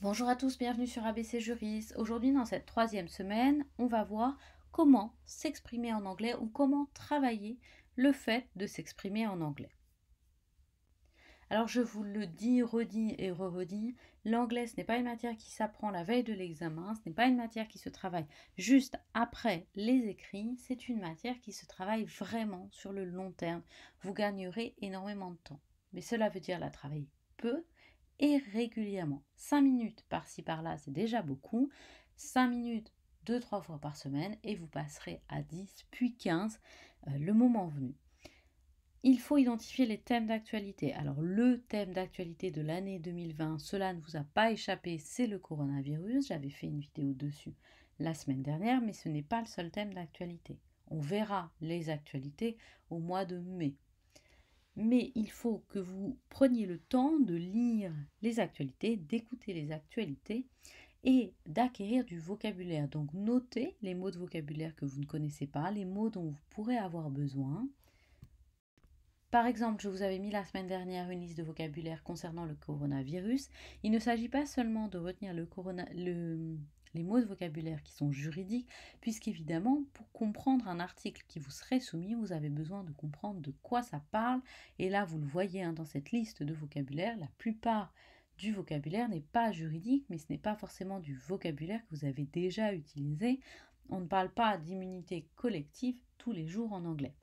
Bonjour à tous, bienvenue sur ABC Juris. Aujourd'hui, dans cette troisième semaine, on va voir comment s'exprimer en anglais ou comment travailler le fait de s'exprimer en anglais. Alors je vous le dis, redis et re-redis, l'anglais ce n'est pas une matière qui s'apprend la veille de l'examen, ce n'est pas une matière qui se travaille juste après les écrits, c'est une matière qui se travaille vraiment sur le long terme. Vous gagnerez énormément de temps, mais cela veut dire la travailler peu et régulièrement. 5 minutes par-ci par-là, c'est déjà beaucoup. 5 minutes 2-3 fois par semaine et vous passerez à 10 puis 15 le moment venu. Il faut identifier les thèmes d'actualité. Alors le thème d'actualité de l'année 2020, cela ne vous a pas échappé, c'est le coronavirus. J'avais fait une vidéo dessus la semaine dernière, mais ce n'est pas le seul thème d'actualité. On verra les actualités au mois de mai. Mais il faut que vous preniez le temps de lire les actualités, d'écouter les actualités et d'acquérir du vocabulaire. Donc notez les mots de vocabulaire que vous ne connaissez pas, les mots dont vous pourrez avoir besoin. Par exemple, je vous avais mis la semaine dernière une liste de vocabulaire concernant le coronavirus. Il ne s'agit pas seulement de retenir les mots de vocabulaire qui sont juridiques, puisqu'évidemment, pour comprendre un article qui vous serait soumis, vous avez besoin de comprendre de quoi ça parle. Et là, vous le voyez dans cette liste de vocabulaire, la plupart du vocabulaire n'est pas juridique, mais ce n'est pas forcément du vocabulaire que vous avez déjà utilisé. On ne parle pas d'immunité collective tous les jours en anglais.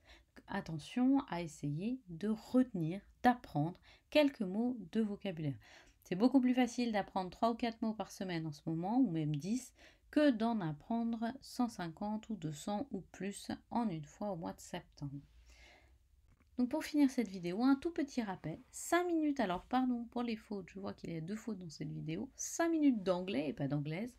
Attention à essayer de retenir, d'apprendre quelques mots de vocabulaire. C'est beaucoup plus facile d'apprendre 3 ou 4 mots par semaine en ce moment, ou même 10, que d'en apprendre 150 ou 200 ou plus en une fois au mois de septembre. Donc pour finir cette vidéo, un tout petit rappel, 5 minutes, alors pardon pour les fautes, je vois qu'il y a 2 fautes dans cette vidéo, 5 minutes d'anglais et pas d'anglaise,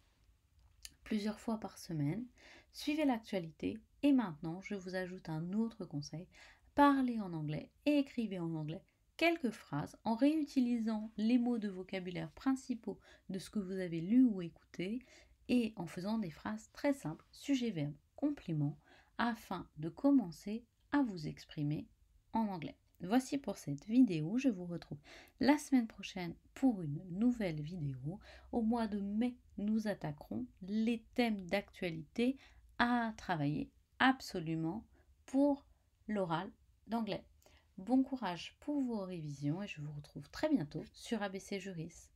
plusieurs fois par semaine. Suivez l'actualité et maintenant je vous ajoute un autre conseil. Parlez en anglais et écrivez en anglais quelques phrases en réutilisant les mots de vocabulaire principaux de ce que vous avez lu ou écouté et en faisant des phrases très simples, sujet, verbe, complément, afin de commencer à vous exprimer en anglais. Voici pour cette vidéo, je vous retrouve la semaine prochaine pour une nouvelle vidéo. Au mois de mai, nous attaquerons les thèmes d'actualité à travailler absolument pour l'oral d'anglais. Bon courage pour vos révisions et je vous retrouve très bientôt sur ABC Juris.